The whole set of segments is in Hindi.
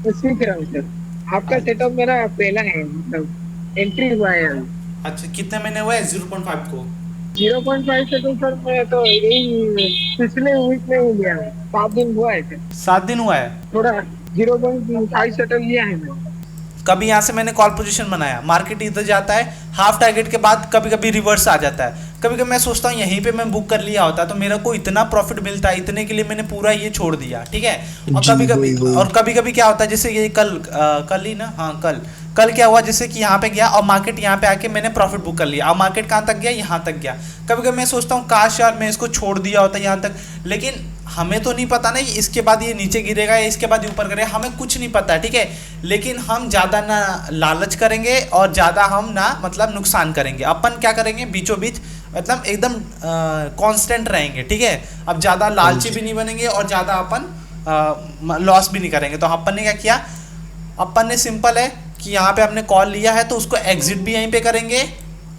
तो सीख रहा हूँ सर। आपका अच्छा। सेटअप मेरा पहला है, मतलब एंट्री हुआ है अभी। अच्छा, कितने महीने हुए 0.5 को? 0.5 से तो सर मैं तो यही पिछले वीक में ही लिया है, 7 दिन हुआ है सर। 7 दिन हुआ है। थोड़ा 0.5 सेटअप लिया है मैंने। कभी यहाँ से मैंने कॉल पोजीशन बनाया, मार्केट इधर जाता है, हाफ टारगेट के बाद कभी कभी रिवर्स आ जाता है। कभी कभी मैं सोचता हूँ यहीं पे मैं बुक कर लिया होता तो मेरा को इतना प्रॉफिट मिलता है, इतने के लिए मैंने पूरा ये छोड़ दिया, ठीक है। जी वही वही। और कभी कभी क्या होता है, जैसे ये कल ही ना, हाँ कल। कल क्या हुआ, जैसे कि यहाँ पे गया और मार्केट यहाँ पे आके मैंने प्रॉफिट बुक कर लिया, और मार्केट कहाँ तक गया, यहाँ तक गया। कभी कभी मैं सोचता हूँ काश यार मैं इसको छोड़ दिया होता यहाँ तक। लेकिन हमें तो नहीं पता ना कि इसके बाद ये नीचे गिरेगा या इसके बाद ये ऊपर गिरेगा, हमें कुछ नहीं पता, ठीक है। लेकिन हम ज़्यादा ना लालच करेंगे और ज़्यादा हम ना मतलब नुकसान करेंगे। अपन क्या करेंगे, बीचों बीच मतलब एकदम कांस्टेंट रहेंगे, ठीक है। अब ज़्यादा हाँ लालची जी। भी नहीं बनेंगे और ज़्यादा अपन लॉस भी नहीं करेंगे। तो अपन ने क्या किया, अपन ने सिंपल है कि यहाँ पे हमने कॉल लिया है तो उसको एग्जिट भी यहीं पे करेंगे,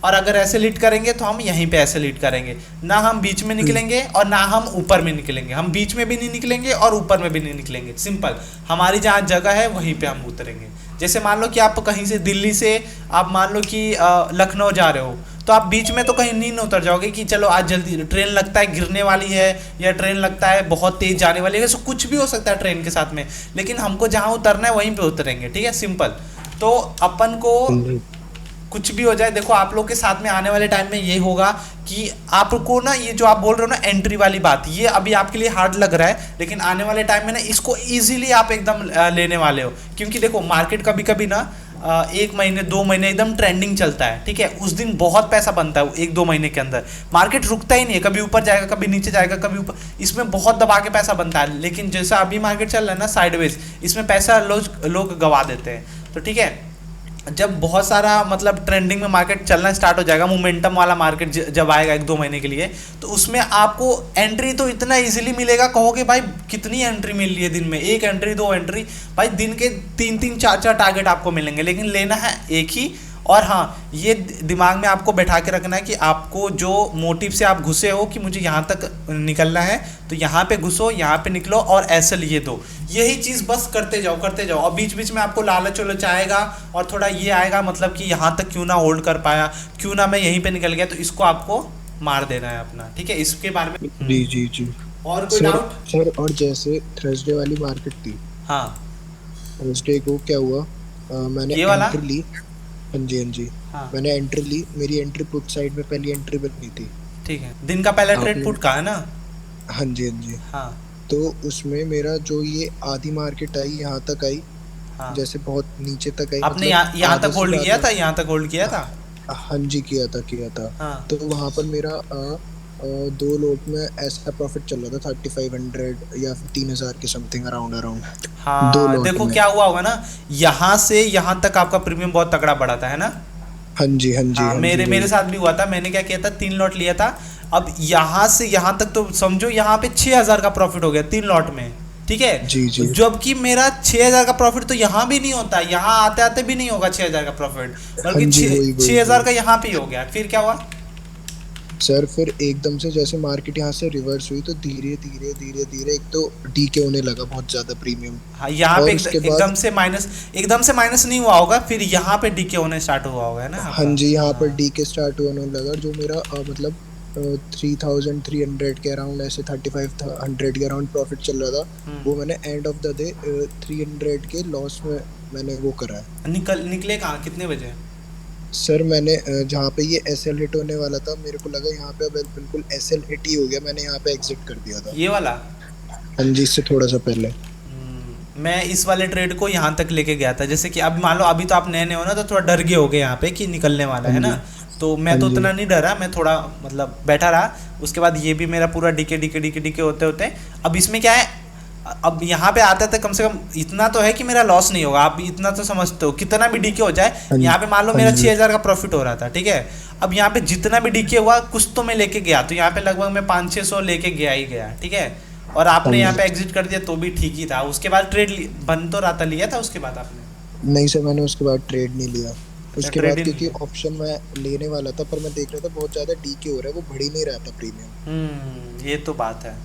और अगर ऐसे लीड करेंगे तो हम यहीं पे ऐसे लीड करेंगे। ना हम बीच में हम्म, निकलेंगे और ना हम ऊपर में निकलेंगे, हम बीच में भी नहीं निकलेंगे और ऊपर में भी नहीं निकलेंगे। सिंपल, हमारी जहाँ जगह है वहीं पे हम उतरेंगे। जैसे मान लो कि आप कहीं से दिल्ली से आप मान लो कि लखनऊ जा रहे हो, तो आप बीच में तो कहीं नहीं न उतर जाओगे कि चलो आज जल्दी ट्रेन लगता है गिरने वाली है, या ट्रेन लगता है बहुत तेज जाने वाली है, ऐसा कुछ भी हो सकता है ट्रेन के साथ में। लेकिन हमको जहाँ उतरना है वहीं पे उतरेंगे, ठीक है, सिंपल। तो अपन को हाँ जी। कुछ भी हो जाए, देखो आप लोग के साथ में आने वाले टाइम में ये होगा कि आपको ना ये जो आप बोल रहे हो ना एंट्री वाली बात, ये अभी आपके लिए हार्ड लग रहा है, लेकिन आने वाले टाइम में ना इसको इजीली आप एकदम लेने वाले हो। क्योंकि देखो मार्केट कभी कभी ना 1 महीने 2 महीने एकदम ट्रेंडिंग चलता है, ठीक है, उस दिन बहुत पैसा बनता है 1 2 महीने के अंदर। मार्केट रुकता ही नहीं है, कभी ऊपर जाएगा कभी नीचे जाएगा कभी ऊपर, इसमें बहुत दबा के पैसा बनता है। लेकिन जैसा अभी मार्केट चल रहा है ना साइडवेज, इसमें पैसा लोग लोग गवा देते हैं। तो ठीक है, जब बहुत सारा मतलब ट्रेंडिंग में मार्केट चलना स्टार्ट हो जाएगा, मोमेंटम वाला मार्केट जब आएगा 1 2 महीने के लिए, तो उसमें आपको एंट्री तो इतना इजीली मिलेगा, कहोगे भाई कितनी एंट्री मिल रही है दिन में, एक एंट्री दो एंट्री, भाई दिन के तीन तीन चार चार टारगेट आपको मिलेंगे, लेकिन लेना है एक ही। और हाँ, ये दिमाग में आपको बैठा के रखना है कि आपको जो मोटिव से आप घुसे हो कि मुझे यहाँ तक निकलना है, तो यहाँ पे घुसो, यहाँ पे निकलो और ऐसे लिए दो। यही चीज़ बस करते जाओ करते जाओ, और बीच बीच में आपको लालच उलच आएगा और थोड़ा ये आएगा मतलब कि यहाँ तक क्यों ना होल्ड कर पाया, क्यों ना मैं यहीं पे निकल गया, तो इसको आपको मार देना है अपना, ठीक है, इसके बारे में। जी जी जी। और कोई सर डाउट? सर और जैसे थर्सडे वाली मार्केट थी, हाँ, थर्सडे को क्या हुआ, मैंने ये वाला। एंट्री ली। हाँ जी हाँ जी। हाँ, मैंने एंट्री ली, मेरी एंट्री पुट साइड में पहली एंट्री बनी थी। ठीक है, दिन का पहला ट्रेड आपने। पुट का है ना। हाँ जी हाँ जी। हाँ। तो उसमें मेरा जो ये आधी मार्केट आई यहाँ तक आई, हाँ, जैसे बहुत नीचे तक आई, आपने मतलब यहाँ आधे तक से होल्ड किया ज्यादा। था, यहाँ तक होल्ड किया था। हाँ जी, किया था किया था। हाँ। तो वहां पर मेरा 2 लोट में ऐसा प्रॉफिट चल रहा था, 3500 या फिर 3000 के समथिंग, अराउंड अराउंड। दो हाँ, लॉट देखो में। क्या हुआ होगा ना, यहाँ से यहाँ तक आपका प्रीमियम बहुत तगड़ा बढ़ा था, है ना। हाँ जी हाँ जी हाँ, हाँ जी मेरे मेरे वही। साथ भी हुआ था, मैंने क्या किया था, 3 लॉट लिया था। अब यहाँ से यहाँ तक तो समझो यहाँ पे 6,000 का प्रॉफिट हो गया 3 लॉट में, ठीक है। जी जी। जबकि मेरा 6,000 का प्रॉफिट तो यहाँ भी नहीं होता, यहाँ आते आते भी नहीं होगा 6,000 का प्रॉफिट, हाँ बल्कि जी वही छः वही हजार वही। का यहाँ पे ही हो गया। फिर क्या हुआ? सर फिर एकदम से जैसे मार्केट यहाँ से रिवर्स हुई, तो धीरे धीरे धीरे धीरे एक तो डीके होने लगा बहुत ज्यादा प्रीमियम। हाँ, यहाँ पे और उसके बाद। एकदम से माइनस नहीं हुआ होगा, फिर यहाँ पे डीके होने स्टार्ट हुआ होगा, है ना हाँ आपका। जी, यहाँ पर हाँ। डीके स्टार्ट होने लगा, जो मेरा मतलब 3300 के अराउंड, ऐसे 3500 के अराउंड प्रॉफिट चल रहा था। वो मैंने एंड ऑफ द डे 300 के लॉस में मैंने वो करा है। निकले कहाँ, कितने बजे? सर मैंने जहाँ पे ये एस एल हिट होने वाला था, मेरे को लगा यहाँ पे अब बिल्कुल एस एल हिट ही हो गया, मैंने यहाँ पे एग्जिट कर दिया था। ये वाला। हाँ जी, इससे थोड़ा सा पहले। मैं इस वाले ट्रेड को यहाँ तक लेके गया था, जैसे कि अब मान लो अभी तो आप नए नए हो ना, तो थोड़ा डर गए होगे यहाँ पे कि निकलने वाला हाँ है ना। जी तो मैं हाँ तो जी उतना नहीं डरा, मैं थोड़ा मतलब बैठा रहा। उसके बाद ये भी मेरा पूरा डीके डीके डीके डीके होते होते, अब इसमें क्या है, अब यहाँ पे आते थे कम से कम इतना तो है कि मेरा लॉस नहीं होगा, आप इतना तो समझते हो, कितना भी डीके हो जाए। हाँ जी यहाँ पे मान लो हाँ मेरा जी 6,000 का प्रॉफिट हो रहा था, ठीक है। अब यहाँ पे जितना भी डीके हुआ कुछ तो मैं लेके गया, तो यहाँ पे लगभग मैं 500-600 लेके गया ही गया, ठीक है। और हाँ आपने यहाँ जी। पे एग्जिट कर दिया तो भी ठीक ही था, उसके बाद ट्रेड बंद तो रहा था, लिया था उसके बाद आपने? नहीं सर, मैंने उसके बाद ट्रेड नहीं लिया। अच्छा, उसके ट्रेड बाद ही नहीं क्योंकि लिया। ऑप्शन मैं लेने वाला था, पर मैं देख रहा था बहुत ज्यादा डीके हो रहा है, वो बढ़ ही नहीं रहा था प्रीमियम। ये तो बात है।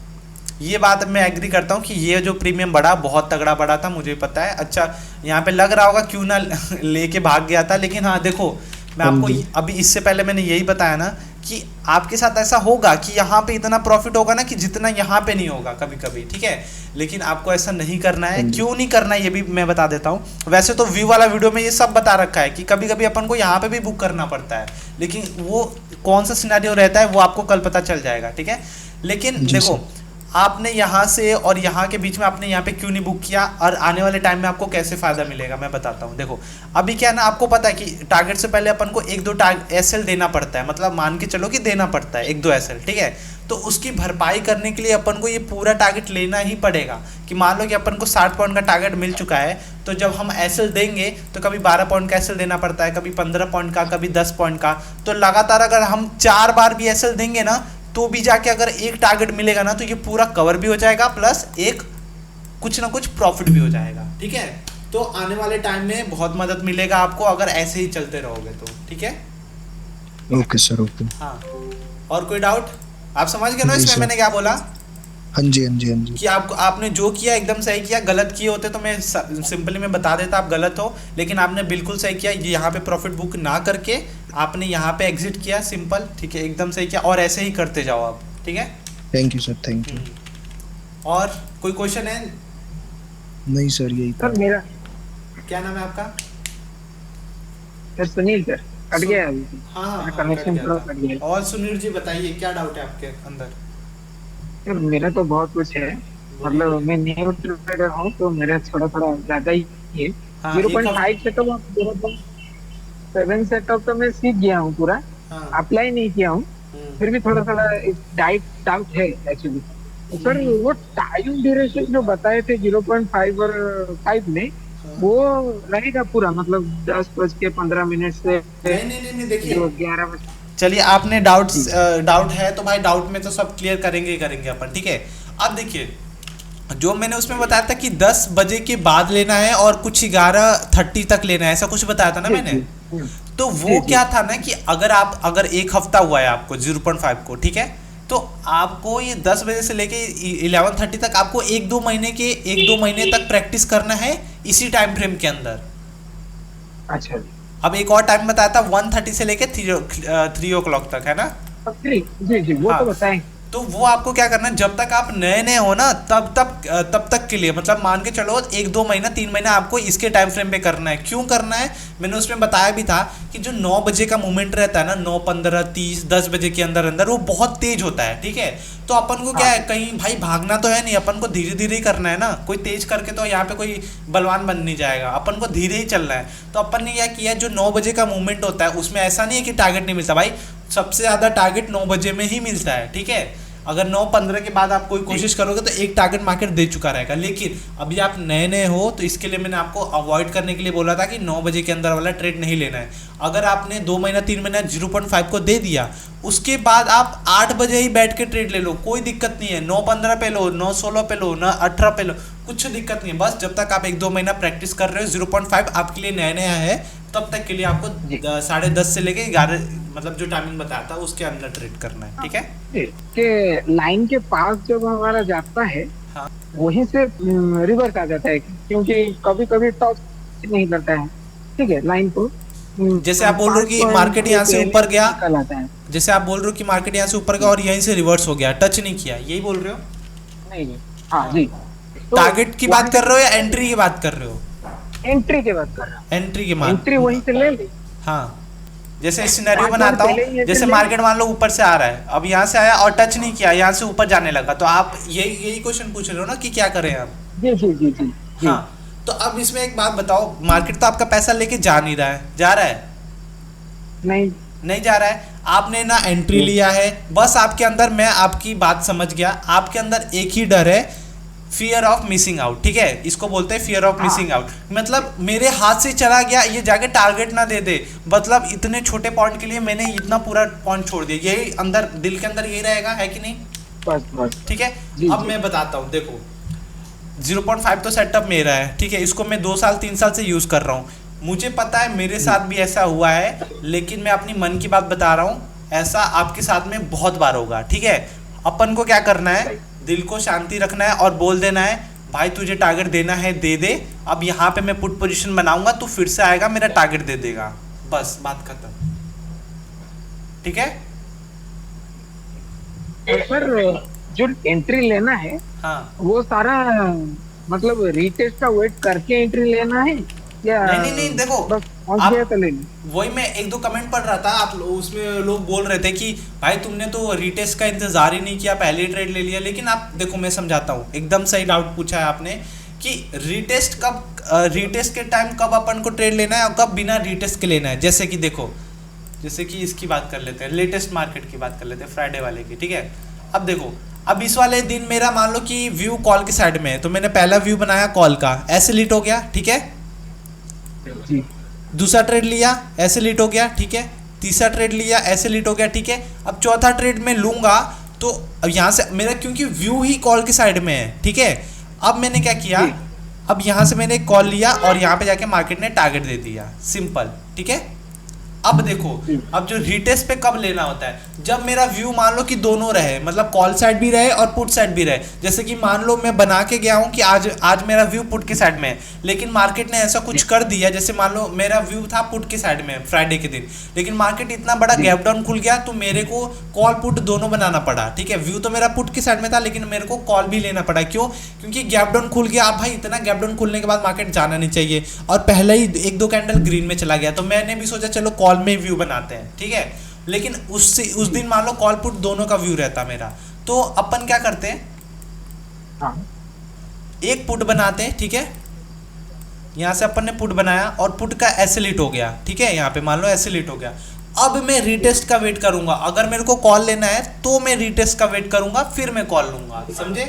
ये बात मैं एग्री करता हूँ कि ये जो प्रीमियम बढ़ा बहुत तगड़ा बढ़ा था, मुझे पता है। अच्छा यहाँ पे लग रहा होगा क्यों ना लेके भाग गया था, लेकिन हाँ देखो मैं हाँ आपको जी। अभी इससे पहले मैंने यही बताया ना कि आपके साथ ऐसा होगा कि यहाँ पे इतना प्रॉफिट होगा ना कि जितना यहाँ पे नहीं होगा कभी कभी, ठीक है। लेकिन आपको ऐसा नहीं करना है। हाँ जी। क्यों नहीं करना है ये भी मैं बता देता हूँ। वैसे तो व्यू वाला वीडियो में ये सब बता रखा है कि कभी कभी अपन को यहाँ पे भी बुक करना पड़ता है, लेकिन वो कौन सा सिनेरियो रहता है वो आपको कल पता चल जाएगा, ठीक है। लेकिन जी देखो सर। आपने यहाँ से और यहाँ के बीच में आपने यहाँ पे क्यों नहीं बुक किया और आने वाले टाइम में आपको कैसे फ़ायदा मिलेगा मैं बताता हूँ। देखो अभी क्या है ना, आपको पता है कि टारगेट से पहले अपन को 1-2 एसएल देना पड़ता है, मतलब मान के चलो कि देना पड़ता है 1-2 एसएल, ठीक है। तो उसकी भरपाई करने के लिए अपन को ये पूरा टारगेट लेना ही पड़ेगा। कि मान लो कि अपन को 60 पॉइंट का टारगेट मिल चुका है, तो जब हम एसएल देंगे तो कभी 12 पॉइंट का एसएल देना पड़ता है, कभी 15 पॉइंट का, कभी 10 पॉइंट का। तो लगातार अगर हम 4 बार भी एसएल देंगे ना तो भी जाके अगर एक टारगेट मिलेगा ना तो ये पूरा कवर भी हो जाएगा, प्लस एक कुछ ना कुछ प्रॉफिट भी हो जाएगा, ठीक है। तो आने वाले टाइम में बहुत मदद मिलेगा आपको अगर ऐसे ही चलते रहोगे तो, ठीक है। Okay sir, okay. हाँ और कोई डाउट? आप समझ गए ना जी इसमें सर। मैंने क्या बोला? हाँ जी, हाँ जी, हाँ जी। कि आपने जो किया एकदम सही किया। गलत किए होते तो मैं सिंपली मैं बता देता आप गलत हो, लेकिन आपने बिल्कुल सही किया। ये यहाँ पे प्रॉफिट बुक ना करके आपने यहाँ पे एग्जिट किया, सिंपल, ठीक है, एकदम सही किया। और ऐसे ही करते जाओ आप, ठीक है। Thank you sir, thank you. और कोई क्वेश्चन है? नहीं सर, यही था। सर मेरा क्या नाम है आपका? सर सुनील सर, कट गया अभी। हाँ हाँ हाँ, कनेक्शन कट थोड़ा गया कट था। गया। और सुनील जी बताइए क्या डाउट है आपके अंदर? सर मेरा तो बहुत कुछ है, मतलब मैं न्यू ट्रेडर हूँ तो मेरा थोड़ा थोड़ा ज्यादा ही है। हाँ, 0.5 सेटअप, 0.7 सेटअप तो मैं सीख गया हूँ पूरा, हाँ, अप्लाई नहीं किया हूँ। फिर भी थोड़ा थोड़ा डाउट है एक्चुअली। तो सर वो टाइम ड्यूरेशन जो बताए थे 0.5 और 5 में, वो रहेगा पूरा, मतलब 10:15 से नहीं देखिए, 11 बजे? चलिए आपने डाउट है तो भाई डाउट में तो सब क्लियर करेंगे ही करेंगे अपन, ठीक है। अब देखिए जो मैंने उसमें बताया था कि 10 बजे के बाद लेना है और कुछ 11:30 तक लेना है, ऐसा कुछ बताया था ना मैंने। तो वो क्या था ना कि अगर एक हफ्ता हुआ है आपको 0.5 को, ठीक है, तो आपको ये 10 बजे से लेके 11:30 तक आपको 1-2 महीने तक प्रैक्टिस करना है इसी टाइम फ्रेम के अंदर। अच्छा अब एक और टाइम बताया था 1:30 से लेके 3 o'clock तक, है ना। जी जी जी, वो हाँ, तो बताएं। तो वो आपको क्या करना है, जब तक आप नए नए हो ना तब तक के लिए, मतलब मान के चलो 1-2 महीना 3 महीना आपको इसके टाइम फ्रेम पे करना है। क्यों करना है मैंने उसमें बताया भी था कि जो 9 बजे का मूवमेंट रहता है ना, 9, 15, 30, 10 बजे के अंदर अंदर वो बहुत तेज होता है, ठीक है। तो अपन को क्या है, कहीं भाई भागना तो है नहीं, अपन को धीरे धीरे ही करना है ना। कोई तेज करके तो यहाँ पे कोई बलवान बन नहीं जाएगा, अपन को धीरे ही चलना है। तो अपन ने क्या किया, जो 9 बजे का मूवमेंट होता है उसमें ऐसा नहीं है कि टारगेट नहीं मिलता भाई, सबसे ज़्यादा टारगेट 9 बजे में ही मिलता है, ठीक है। अगर 9:15 के बाद आप कोई कोशिश करोगे तो एक टारगेट मार्केट दे चुका रहेगा। लेकिन अभी आप नए नए हो तो इसके लिए मैंने आपको अवॉइड करने के लिए बोला था कि 9 बजे के अंदर वाला ट्रेड नहीं लेना है। अगर आपने 2 महीना 3 महीना 0.5 को दे दिया, उसके बाद आप 8 बजे ही बैठ के ट्रेड ले लो, कोई दिक्कत नहीं है। 9:15 पे लो, 9:16 पे लो, 9:18 पे लो, कुछ दिक्कत नहीं है। बस जब तक आप 1-2 महीना प्रैक्टिस कर रहे हो, 0.5 आपके लिए नया नया है, तब तक के लिए आपको 10:30 से लेके 11, मतलब जो टाइमिंग बताया था उसके अंदर ट्रेड करना है, ठीक है। के लाइन के पास जब हमारा जाता है, हाँ, वहीं से रिवर्स आ जाता है, क्योंकि कभी कभी टॉप नहीं करता है, ठीक है, लाइन को। जैसे आप बोल रहे हो कि मार्केट यहाँ से ऊपर गया, निकल आता है। जैसे आप बोल रहे हो कि मार्केट यहाँ से ऊपर गया और यहीं से रिवर्स हो गया, टच नहीं किया, यही बोल रहे हो? नहीं, हाँ जी। तो टारगेट की बात कर रहे हो या एंट्री की बात कर रहे हो? एंट्री की बात कर रहा हूँ। एंट्री की बात, एंट्री वहीं से ले ली। हाँ। जैसे सिनेरियो 5 बनाता पहले हूँ, ही जैसे ले मार्केट मान लो ऊपर से आ रहा है, अब यहाँ से आया और टच नहीं किया, यहाँ से ऊपर जाने लगा, तो आप यही क्वेश्चन पूछ रहे हो ना कि क्या करें आप? जी जी जी जी जी। हाँ, तो अब इसमें एक बात बताओ, मार्केट तो आपका पैसा लेके जा नहीं रहा है, जा रहा है? नहीं जा रहा है। आपने ना एंट्री लिया है, बस आपके अंदर, मैं आपकी बात समझ गया, आपके अंदर एक ही डर है, फियर ऑफ मिसिंग आउट, ठीक है। इसको बोलते हैं फियर ऑफ मिसिंग आउट। मतलब मेरे हाथ से चला गया, ये जाके टारगेट ना दे दे, मतलब इतने छोटे पॉइंट के लिए मैंने इतना पूरा पॉइंट छोड़ दिया, यही अंदर दिल के अंदर यही रहेगा, है कि नहीं? बस ठीक है। जी, अब जी। मैं बताता हूँ, देखो 0.5 तो सेटअप मेरा है, ठीक है, इसको मैं 2 साल 3 साल से यूज़ कर रहा हूँ, मुझे पता है मेरे साथ भी ऐसा हुआ है, लेकिन मैं अपनी मन की बात बता रहा हूँ, ऐसा आपके साथ में बहुत बार होगा, ठीक है। अपन को क्या करना है, दिल को शांति रखना है और बोल देना है भाई तुझे टारगेट देना है दे दे, अब यहाँ पे मैं पुट पोजीशन बनाऊंगा, तू फिर से आएगा मेरा टारगेट दे देगा, बस बात खत्म। ठीक है। पर जो एंट्री लेना है हाँ वो सारा मतलब रीटेस्ट का वेट करके एंट्री लेना है या नहीं देखो, बस पहुंच आप गया तो लेनी? वही मैं एक दो कमेंट पढ़ रहा था, उसमें लोग बोल रहे थे कि भाई तुमने तो रीटेस्ट का इंतजार ही नहीं किया, पहले ही ट्रेड ले लिया। लेकिन आप देखो मैं समझाता हूँ, एकदम सही डाउट पूछा है आपने कि रीटेस्ट के टाइम कब अपन को ट्रेड लेना है और कब बिना रीटेस्ट के लेना है। जैसे कि देखो, जैसे कि इसकी बात कर लेते हैं, लेटेस्ट मार्केट की बात कर लेते हैं, फ्राइडे वाले की। ठीक है, अब देखो, अब इस वाले दिन मेरा मान लो कि व्यू कॉल की साइड में है, तो मैंने पहला व्यू बनाया कॉल का, ऐसे लीट हो गया। ठीक है, जी। दूसरा ट्रेड लिया ऐसे लीट हो गया। ठीक है, तीसरा ट्रेड लिया ऐसे लीट हो गया। ठीक है, अब चौथा ट्रेड में लूंगा तो अब यहाँ से मेरा क्योंकि व्यू ही कॉल की साइड में है। ठीक है, अब मैंने क्या किया, अब यहाँ से मैंने कॉल लिया और यहाँ पे जाके मार्केट ने टारगेट दे दिया, सिंपल। ठीक है, अब देखो, अब जो रीटेस्ट पे कब लेना होता है, जब मेरा व्यू मान लो कि दोनों रहे, मतलब कॉल साइड भी रहे और पुट साइड भी रहे। जैसे कि मान लो मैं बना के गया हूँ कि आज मेरा व्यू पुट की साइड में है, लेकिन मार्केट ने ऐसा कुछ कर दिया, जैसे मान लो मेरा व्यू था पुट की साइड में फ्राइडे के दिन, लेकिन मार्केट इतना बड़ा गैप डाउन खुल गया तो मेरे को कॉल पुट दोनों बनाना पड़ा। ठीक है, व्यू तो मेरा पुट की साइड में था लेकिन मेरे को कॉल भी लेना पड़ा। क्यों? क्योंकि गैप डाउन खुल गया। अब भाई इतना गैप डाउन खुलने के बाद मार्केट जाना नहीं चाहिए और पहले ही एक दो कैंडल ग्रीन में चला गया, तो मैंने भी सोचा चलो कॉल में व्यू बनाते हैं। ठीक है, लेकिन उस दिन मान लो कॉल पुट दोनों का व्यू रहता मेरा, तो अपन क्या करते हैं, हाँ। एक पुट बनाते हैं। ठीक है, यहां से अपन ने पुट बनाया और पुट का एसिलिट हो गया। ठीक है, यहाँ पे मान लो एसिलिट हो गया। अब मैं रीटेस्ट का वेट करूंगा, अगर मेरे को कॉल लेना है तो मैं रीटेस्ट का वेट करूंगा, फिर मैं कॉल लूंगा। समझे?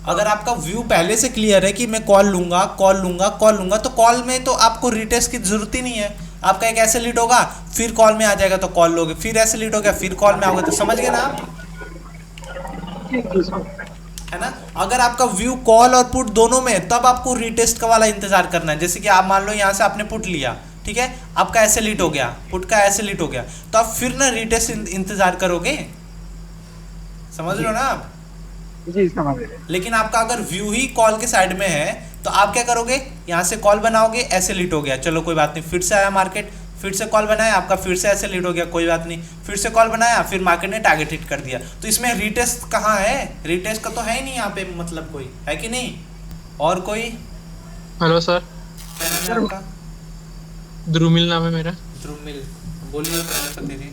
अगर आपका व्यू पहले से क्लियर है कि मैं कॉल लूंगा कॉल लूंगा कॉल लूंगा, तो कॉल में तो आपको रिटेस्ट की जरूरत ही नहीं है। आपका एक ऐसे लीड होगा, फिर कॉल में आ जाएगा तो कॉल लोगे, फिर ऐसे लीड हो गया, फिर कॉल में आओगे, तो समझ गए ना आप, है ना? अगर आपका व्यू कॉल और पुट दोनों में, तब आपको रिटेस्ट का वाला इंतजार करना है। जैसे कि आप मान लो यहाँ से आपने पुट लिया, ठीक है, आपका ऐसे लीड हो गया, पुट का ऐसे लीड हो गया, तो आप फिर ना रिटेस्ट इंतजार करोगे। समझ लो ना आप? जी समझ रहे। लेकिन आपका अगर व्यू ही कॉल के साइड में है तो आप क्या करोगे, यहाँ से कॉल बनाओगे, ऐसे लीड हो गया, चलो कोई बात नहीं, फिर से आया मार्केट, फिर से कॉल बनाया, आपका फिर से ऐसे लीड हो गया, कोई बात नहीं, फिर से कॉल बनाया, फिर मार्केट ने टारगेट हिट कर दिया। तो इसमें रीटेस्ट कहाँ है? रीटेस्ट का तो है ही नहीं यहाँ पे, मतलब कोई है कि नहीं? और कोई? हेलो सर, आपका ध्रुमिल नाम है मेरा। ध्रुमिल, बोलिए दीदी,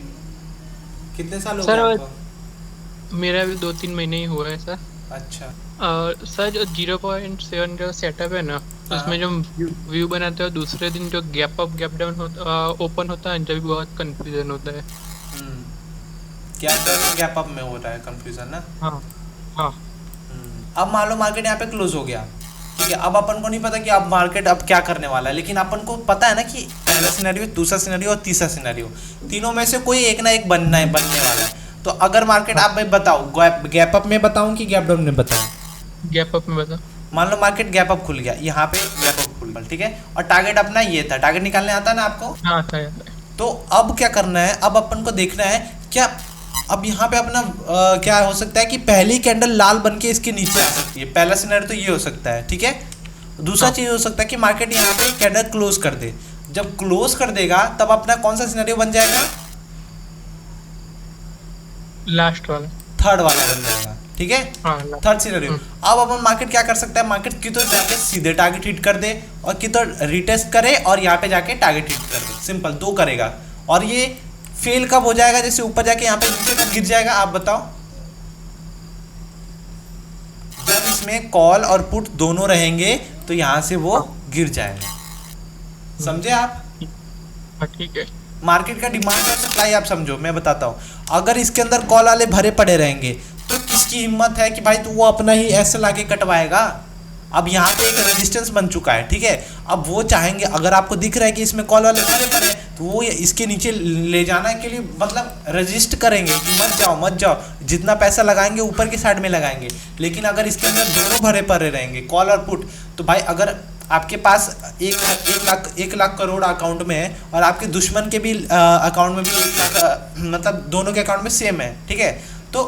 कितने साल हो सर, गए आपको? मेरा अभी 2-3 महीने ही हुआ है सर। अच्छा, सर जो 0.7 जो सेटअप है ना, उसमें जो व्यू बनाते हो दूसरे दिन जो gap up gap down open होता है, जब भी बहुत कंफ्यूजन होता है। गैप अप में हो रहा है कंफ्यूजन ना? हाँ हाँ। अब मान लो मार्केट यहाँ पे क्लोज हो गया, ठीक है, अब अपन को नहीं पता कि अब मार्केट अब क्या करने वाला है, लेकिन अपन को पता है ना कि पहला सिनेरियो, दूसरा सिनेरियो और तीसरा सिनेरियो, तीनों में से कोई एक ना एक बनने वाला है। तो अगर मार्केट, आप भाई बताओ, गैप अप में बताऊं कि गैप डाउन में बताऊं? गैप अप में बताओ। मान लो मार्केट गैप अप खुल गया, यहाँ पे गैप अप खुल गया, ठीक है, और टारगेट अपना ये था, टारगेट निकालने आता है ना आपको? हाँ आता है। तो अब क्या करना है, अब अपन को देखना है क्या, अब यहाँ पे अपना क्या हो सकता है कि पहली कैंडल लाल बन के इसके नीचे आ सकती है, पहला सिनेरियो तो ये हो सकता है, ठीक है। दूसरा चीज हो सकता है कि मार्केट यहाँ पे कैंडल क्लोज कर दे, जब क्लोज कर देगा तब अपना कौन सा सिनेरियो बन जाएगा? लास्ट वाला, थर्ड वाला बन जाएगा, ठीक है, हाँ थर्ड सिनेरियो। अब अपन मार्केट क्या कर सकता है, मार्केट की तो जाके सीधे टारगेट हिट कर दे और की तो रिटेस्ट करे और यहाँ पे जाके टारगेट हिट कर दे, सिंपल, दो करेगा। और ये फेल कब हो जाएगा, जैसे ऊपर जाके यहाँ पे नीचे कब गिर जाएगा, आप बताओ? जब इसमें कॉल और पुट दोनों रहेंगे तो यहाँ से वो गिर जाएगा, समझे आप? ठीक है। मार्केट का डिमांड और सप्लाई आप समझो, मैं बताता हूँ। अगर इसके अंदर कॉल वाले भरे पड़े रहेंगे तो किसकी हिम्मत है कि भाई तो वो अपना ही ऐसे लाके कटवाएगा? अब यहाँ पे एक रेजिस्टेंस बन चुका है, ठीक है, अब वो चाहेंगे, अगर आपको दिख रहा है कि इसमें कॉल वाले भरे पड़े हैं तो वो इसके नीचे ले जाने के लिए मतलब रजिस्ट करेंगे कि मत जाओ मत जाओ, जितना पैसा लगाएंगे ऊपर की साइड में लगाएंगे। लेकिन अगर इसके अंदर दोनों भरे पड़े रहेंगे, कॉल और पुट, तो भाई अगर आपके पास एक लाख करोड़ अकाउंट में है और आपके दुश्मन के भी अकाउंट में भी 1 लाख, मतलब दोनों के अकाउंट में सेम है, ठीक है, तो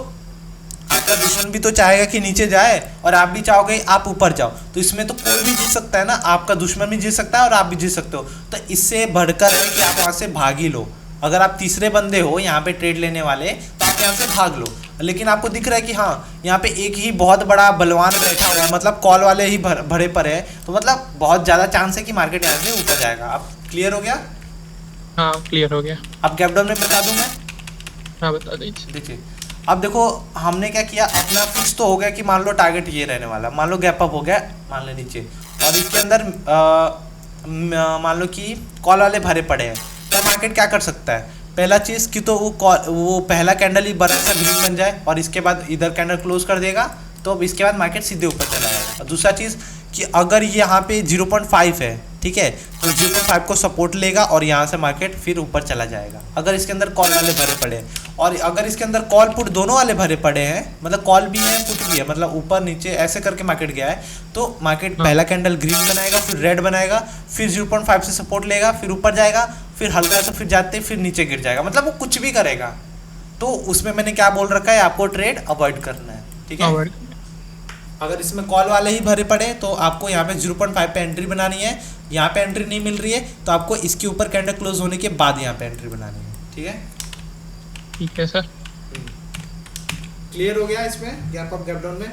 आपका दुश्मन भी तो चाहेगा कि नीचे जाए और आप भी चाहोगे आप ऊपर जाओ, तो इसमें तो कोई भी जीत सकता है ना, आपका दुश्मन भी जीत सकता है और आप भी जीत सकते हो। तो इससे बढ़कर है कि आप वहाँ से भाग ही लो। अगर आप तीसरे बंदे हो यहाँ पे ट्रेड लेने वाले, तो आप यहाँ से भाग लो। लेकिन आपको दिख रहा है कि हाँ यहाँ पे एक ही बहुत बड़ा बलवान बैठा हुआ है, मतलब कॉल वाले ही भरे पड़े हैं, तो मतलब बहुत ज़्यादा चांस है कि मार्केट यहाँ से ऊपर जाएगा। अब क्लियर हो गया? हाँ क्लियर हो गया। अब गैप डाउन में बता दूँ मैं? हाँ बता दीजिए। देखिए अब देखो हमने क्या किया, अपना फिक्स तो हो गया कि मान लो टारगेट ये रहने वाला, मान लो गैप अप हो गया मान लो नीचे, और इसके अंदर मान लो कि कॉल वाले भरे पड़े हैं, तो मार्केट क्या कर सकता है? पहला चीज़ कि तो वो पहला कैंडल ही बड़ा सा ग्रीन बन जाए और इसके बाद इधर कैंडल क्लोज कर देगा, तो अब इसके बाद मार्केट सीधे ऊपर चला जाएगा। और दूसरा चीज़ कि अगर ये यहाँ पे 0.5 है, ठीक है, तो 0.5 को सपोर्ट लेगा और यहाँ से मार्केट फिर ऊपर चला जाएगा अगर इसके अंदर कॉल वाले भरे पड़े हैं। और अगर इसके अंदर कॉल पुट दोनों वाले भरे पड़े हैं, मतलब कॉल भी है पुट भी है, मतलब ऊपर नीचे ऐसे करके मार्केट गया है, तो मार्केट पहला कैंडल ग्रीन बनाएगा, फिर रेड बनाएगा, फिर 0.5 से सपोर्ट लेगा, फिर ऊपर जाएगा, फिर हल्का सा फिर जाते फिर नीचे गिर जाएगा, मतलब वो कुछ भी करेगा। तो उसमें मैंने क्या बोल रखा है, आपको ट्रेड अवॉइड करना है, ठीक है। अगर इसमें कॉल वाले ही भरे पड़े तो आपको यहाँ पे 0.5 पे एंट्री बनानी है, यहाँ पे एंट्री नहीं मिल रही है तो आपको इसके ऊपर कैंडल क्लोज होने के बाद यहाँ पे एंट्री बनानी है, ठीक है। ठीक है सर। क्लियर हो गया इसमें गैप अप गैप डाउन में?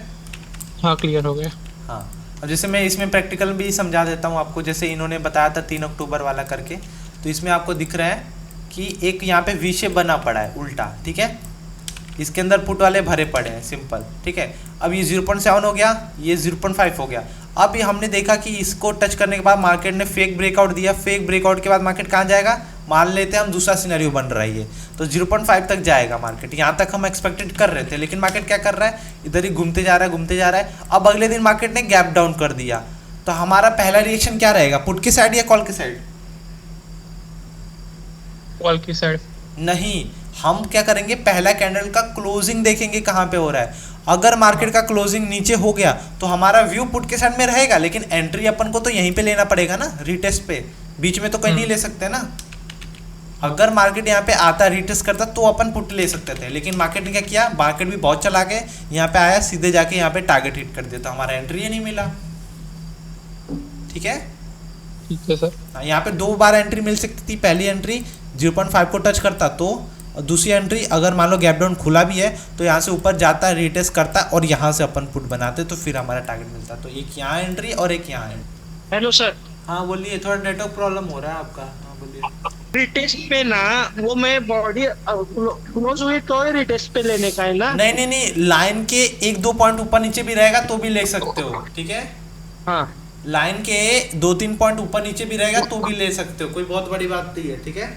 हाँ क्लियर हो गया। हाँ, अब जैसे मैं इसमें प्रैक्टिकल भी समझा देता हूँ आपको, जैसे इन्होंने बताया था 3 अक्टूबर वाला करके, तो इसमें आपको दिख रहा है कि एक यहाँ पे वी शेप बना पड़ा है उल्टा, ठीक है, इसके अंदर पुट वाले भरे पड़े हैं सिंपल, ठीक है। अब ये 0.7 हो गया, ये 0.5 हो गया। अब ये हमने देखा कि इसको टच करने के बाद मार्केट ने फेक ब्रेकआउट दिया, फेक ब्रेकआउट के बाद मार्केट कहाँ जाएगा, मान लेते हैं हम दूसरा सिनेरियो बन रहा है ये, तो 0.5 तक जाएगा मार्केट, यहाँ तक हम एक्सपेक्टेड कर रहे थे, लेकिन मार्केट क्या कर रहा है, इधर ही घूमते जा रहा है घूमते जा रहा है। अब अगले दिन मार्केट ने गैप डाउन कर दिया, तो हमारा पहला रिएक्शन क्या रहेगा, पुट की साइड या कॉल की साइड? कॉल की साइड। नहीं, हम क्या करेंगे, पहला कैंडल का क्लोजिंग देखेंगे कहाँ पे हो रहा है। अगर मार्केट का क्लोजिंग नीचे हो गया तो हमारा व्यू पुट के साइड में रहेगा, लेकिन एंट्री अपन को तो यहीं पे लेना पड़ेगा ना, रीटेस्ट पे, बीच में तो कहीं नहीं ले सकते ना। अगर मार्केट यहाँ पे आता रीटेस्ट करता तो अपन पुट ले सकते थे, लेकिन मार्केट ने क्या किया, मार्केट भी बहुत चला के यहाँ पे आया, सीधे जाके यहाँ पे टारगेट हिट कर दिया, तो हमारा एंट्री ही नहीं मिला, ठीक है। ठीक है सर। यहाँ पे 2 बार एंट्री मिल सकती थी, पहली एंट्री 0.5 को टच करता तो, और दूसरी एंट्री अगर मान लो गैप डाउन खुला भी है तो यहाँ से ऊपर जाता है, रीटेस्ट करता है और यहाँ से अपन पुट बनाते तो फिर हमारा टारगेट मिलता। तो एक यहाँ एंट्री और एक यहाँ एंट्री। Hello sir. हाँ बोलिए, थोड़ा नेटवर्क प्रॉब्लम हो रहा है आपका। हाँ बोलिए। रिटेस्ट पे ना वो मैं बॉडी क्लोज हुई तो रिटेस्ट पे लेने का है ना? नहीं नहीं नहीं, लाइन के 1-2 पॉइंट ऊपर नीचे भी रहेगा तो भी ले सकते हो, ठीक है। हाँ लाइन के 2-3 पॉइंट ऊपर नीचे भी रहेगा तो भी ले सकते हो, कोई बहुत बड़ी बात नहीं है, ठीक है।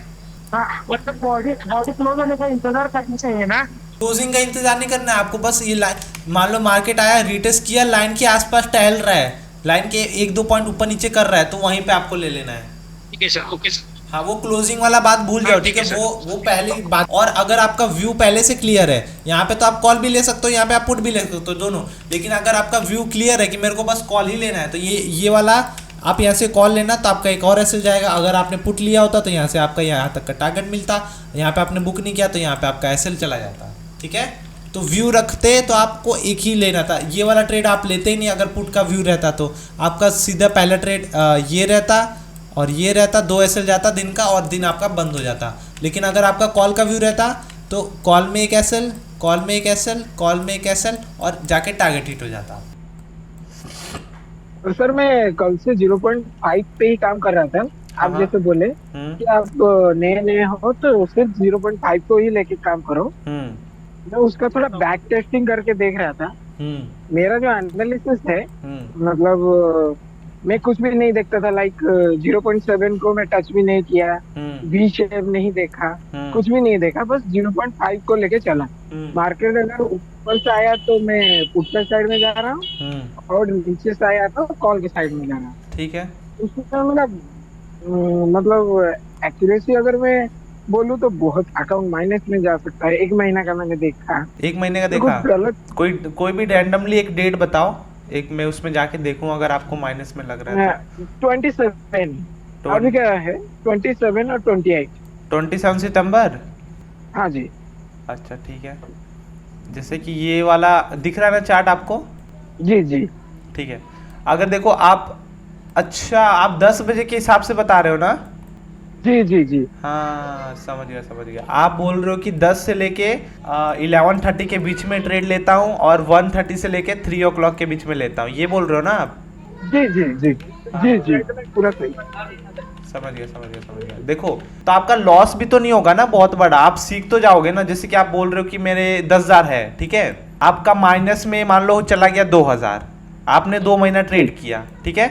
हाँ, मतलब बॉडी क्लोज होने का इंतजार करना चाहिए ना? क्लोजिंग का इंतजार नहीं करना है आपको, बस ये लाइन मान लो मार्केट आया, रिटेस्ट किया, लाइन के आसपास टहल रहा है, लाइन के 1-2 पॉइंट ऊपर नीचे कर रहा है, तो वहीं पे आपको ले लेना है। ठीक है सर, ओके सर। हाँ, वो क्लोजिंग वाला बात भूल जाओ, ठीक है, वो पहली बात। और अगर आपका व्यू पहले से क्लियर है, यहाँ पे तो आप कॉल भी ले सकते हो, यहाँ पे आप पुट भी ले सकते हो, दोनों। लेकिन अगर आपका व्यू क्लियर है कि मेरे को बस कॉल ही लेना है, तो ये वाला आप यहाँ से कॉल लेना तो आपका एक और एसएल जाएगा। अगर आपने पुट लिया होता तो यहाँ से आपका यहाँ तक का टारगेट मिलता, यहाँ पे आपने बुक नहीं किया तो यहाँ पे आपका एसएल चला जाता, ठीक है। तो व्यू रखते तो आपको एक ही लेना था, ये वाला ट्रेड आप लेते ही नहीं। अगर पुट का व्यू रहता तो आपका सीधा पहला ट्रेड ये रहता और ये रहता, 2 एसएल जाता दिन का और दिन आपका बंद हो जाता। लेकिन अगर आपका कॉल का व्यू रहता तो कॉल में एक एसएल, कॉल में एक एसएल, कॉल में एक एसएल और जाके टारगेट हिट हो जाता। तो सर मैं कल से 0.5 पे ही काम कर रहा था। आप जैसे बोले कि आप नए हो तो सिर्फ 0.5 को ही लेके काम करो। मैं उसका थोड़ा बैक टेस्टिंग करके देख रहा था। मेरा जो एनालिसिस है, मतलब मैं कुछ भी नहीं देखता था, लाइक 0.7 को मैं टच भी नहीं किया, वी शेप नहीं देखा, कुछ भी नहीं देखा, बस 0.5 को लेके चला। मार्केट अगर ऊपर से आया तो मैं पुट के साइड में जा रहा हूँ और नीचे से आया तो कॉल के साइड में जा रहा हूँ, ठीक है। उसमें मेरा मतलब एक्यूरेसी अगर मैं बोलूँ तो बहुत अकाउंट माइनस में जा सकता है। 1 महीना का मैंने देखा। 1 महीने का देखा? गलत कोई भी रैंडमली एक डेट बताओ, एक मैं उसमें जाके देखूं अगर आपको माइनस में लग रहा है। 27 अभी क्या है, 27 और 28। 27 सितंबर? हाँ जी। अच्छा ठीक है, जैसे कि ये वाला दिख रहा है ना चार्ट आपको? जी जी ठीक है, अगर देखो आप, अच्छा आप 10 बजे के हिसाब से बता रहे हो ना? जी जी जी हाँ समझ गया समझ गया। आप बोल रहे हो कि 10 से लेके 11:30 के बीच में ट्रेड लेता हूँ और 1:30 से लेके 3 o'clock के बीच में लेता हूँ, ये बोल रहे हो ना आप? जी जी जी जी जी पूरा सही। समझ गया समझ गया समझ गया। देखो तो आपका लॉस भी तो नहीं होगा ना बहुत बड़ा, आप सीख तो जाओगे ना। जैसे कि आप बोल रहे हो कि मेरे 10,000 है, ठीक है, आपका माइनस में मान लो चला गया 2,000, आपने 2 महीना ट्रेड किया, ठीक है,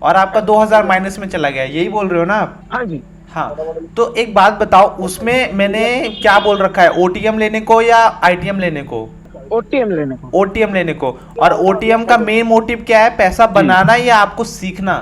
और आपका 2,000 माइनस में चला गया, यही बोल रहे हो ना आप? हाँ जी हाँ, तो एक बात बताओ, उसमें मैंने क्या बोल रखा है, ओटीएम लेने को या आईटीएम लेने को? ओटीएम लेने को। ओटीएम लेने को। और ओटीएम का मेन मोटिव क्या है, पैसा बनाना या आपको सीखना?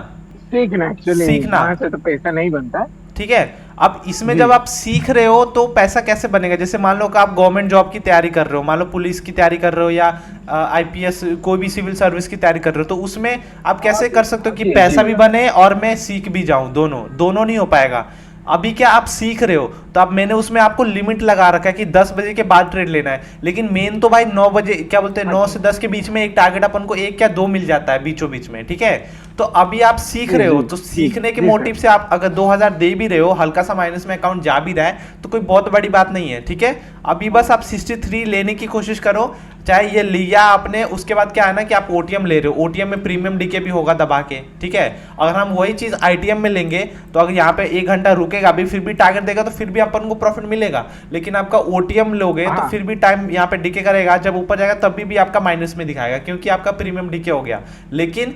सीखना, एक्चुअली सीखना। वहाँ से तो पैसा नहीं बनता। ठीक है, अब इसमें जब आप सीख रहे हो तो पैसा कैसे बनेगा? जैसे मान लो कि आप गवर्नमेंट जॉब की तैयारी कर रहे हो, मान लो पुलिस की तैयारी कर रहे हो या आईपीएस कोई भी सिविल सर्विस की तैयारी कर रहे हो, तो उसमें आप कैसे कर सकते हो कि पैसा भी बने और मैं सीख भी जाऊं? दोनों दोनों नहीं हो पाएगा। अभी क्या आप सीख रहे हो तो अब मैंने उसमें आपको लिमिट लगा रखा है कि 10 बजे के बाद ट्रेड लेना है, लेकिन मेन तो भाई 9 बजे, क्या बोलते हैं, 9 से 10 के बीच में एक टारगेट अपन को 1 या 2 मिल जाता है बीचों बीच में, ठीक है। तो अभी आप सीख रहे हो, तो सीखने के मोटिव से आप अगर 2,000 दे भी रहे हो, हल्का सा माइनस में अकाउंट जा भी रहा है, तो कोई बहुत बड़ी बात नहीं है, ठीक है। अभी बस आप 63 लेने की कोशिश करो, चाहे ये लिया आपने, उसके बाद क्या है ना कि आप ओटीएम ले रहे हो, ओटीएम में प्रीमियम डीके भी होगा दबा के, ठीक है। अगर हम वही चीज आईटीएम में लेंगे तो अगर यहाँ पे 1 घंटा रुकेगा अभी फिर भी टारगेट देगा तो फिर भी अपन को प्रॉफिट मिलेगा, लेकिन आपका ओटीएम लोगे तो फिर भी टाइम यहाँ पे डीके करेगा, जब ऊपर जाएगा तब भी आपका माइनस में दिखाएगा क्योंकि आपका प्रीमियम डीके हो गया। लेकिन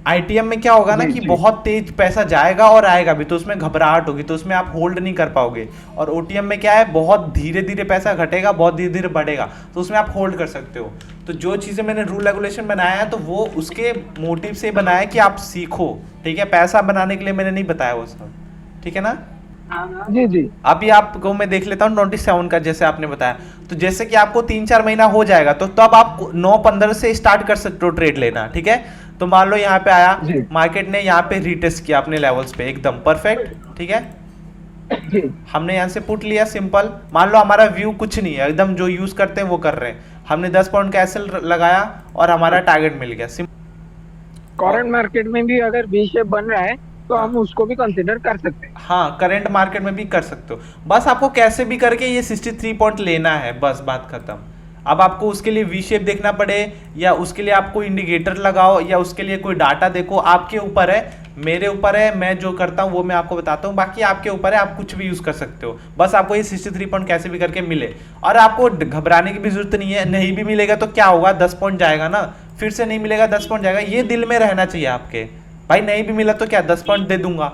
आईटीएम में क्या होगा ना कि बहुत तेज पैसा जाएगा और आएगा भी, तो उसमें घबराहट होगी, तो उसमें आप होल्ड नहीं कर पाओगे। और ओटीएम में क्या है, बहुत धीरे धीरे पैसा घटेगा, बहुत धीरे धीरे बढ़ेगा, तो उसमें आप होल्ड कर सकते हो। तो जो चीज़ें मैंने रूल रेगुलेशन बनाया है तो वो उसके मोटिव से बनाया है कि आप सीखो, ठीक है, पैसा बनाने के लिए मैंने नहीं बताया वो सब, ठीक है ना। जी जी अभी आपको मैं देख लेता हूँ 27 का, जैसे आपने बताया, तो जैसे कि आपको 3-4 महीना हो जाएगा तो तब आप 9-15 से स्टार्ट कर सकते हो ट्रेड लेना, ठीक है। तो मान लो यहाँ पे आया, मार्केट ने यहाँ पे रीटेस्ट किया अपने लेवल्स पे एकदम परफेक्ट, ठीक है, हमने यहाँ से पुट लिया सिंपल। मान लो हमारा व्यू कुछ नहीं है, एकदम जो यूज करते हैं वो कर रहे हैं, हमने 10 पॉइंट का एसएल लगाया और हमारा टारगेट मिल गया। करंट मार्केट में भी अगर वी शेप बन रहा है तो हम उसको भी कंसीडर कर सकते हैं। हाँ, करंट मार्केट में भी कर सकते हो, बस आपको कैसे भी करके ये 63 पॉइंट लेना है, बस बात खत्म। अब आपको उसके लिए वी शेप देखना पड़े या उसके लिए आपको इंडिकेटर लगाओ या उसके लिए कोई डाटा देखो, आपके ऊपर है, मेरे ऊपर है, मैं जो करता हूँ वो मैं आपको बताता हूँ, बाकी आपके ऊपर है, आप कुछ भी यूज कर सकते हो। बस आपको ये 63 पॉइंट कैसे भी करके मिले, और आपको घबराने की भी जरूरत नहीं है। नहीं भी मिलेगा तो क्या होगा, 10 पॉइंट जाएगा ना, फिर से नहीं मिलेगा 10 पॉइंट जाएगा, ये दिल में रहना चाहिए आपके। भाई नहीं भी मिला तो क्या, 10 पॉइंट दे दूंगा,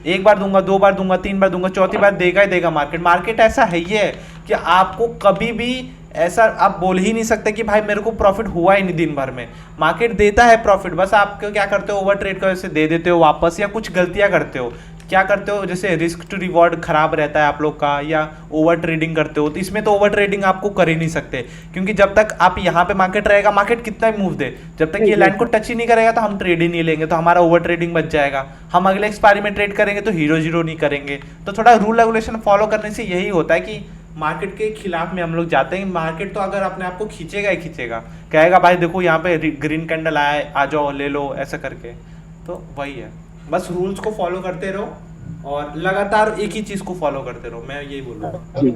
1 बार दूंगा, 2 बार दूंगा, 3 बार दूंगा, चौथी बार देगा ही देगा मार्केट। मार्केट ऐसा है ही है कि आपको कभी भी ऐसा आप बोल ही नहीं सकते कि भाई मेरे को प्रॉफिट हुआ ही नहीं दिन भर में। मार्केट देता है प्रॉफिट, बस आप क्या करते हो, ओवर ट्रेड कर दे देते हो वापस, या कुछ गलतियां करते हो। क्या करते हो, जैसे रिस्क टू रिवॉर्ड खराब रहता है आप लोग का, या ओवर ट्रेडिंग करते हो, तो इसमें तो ओवर ट्रेडिंग आपको कर ही नहीं सकते, क्योंकि जब तक आप यहाँ पे मार्केट रहेगा, मार्केट कितना भी मूव दे, जब तक ये लाइन को टच ही नहीं करेगा तो हम ट्रेड ही नहीं लेंगे, तो हमारा ओवर ट्रेडिंग बच जाएगा। हम अगले एक्सपायरी में ट्रेड करेंगे तो हीरो जीरो नहीं करेंगे। तो थोड़ा रूल रेगुलेशन फॉलो करने से यही होता है कि मार्केट के खिलाफ में हम लोग जाते हैं। मार्केट तो अगर अपने आप को खींचेगा ही खींचेगा, कहेगा भाई देखो यहाँ पे ग्रीन कैंडल आया है, आ जाओ ले लो, ऐसा करके। तो वही है, बस रूल्स को फॉलो करते रहो और लगातार एक ही चीज को फॉलो करते रहो, मैं यही बोल रहा हूँ।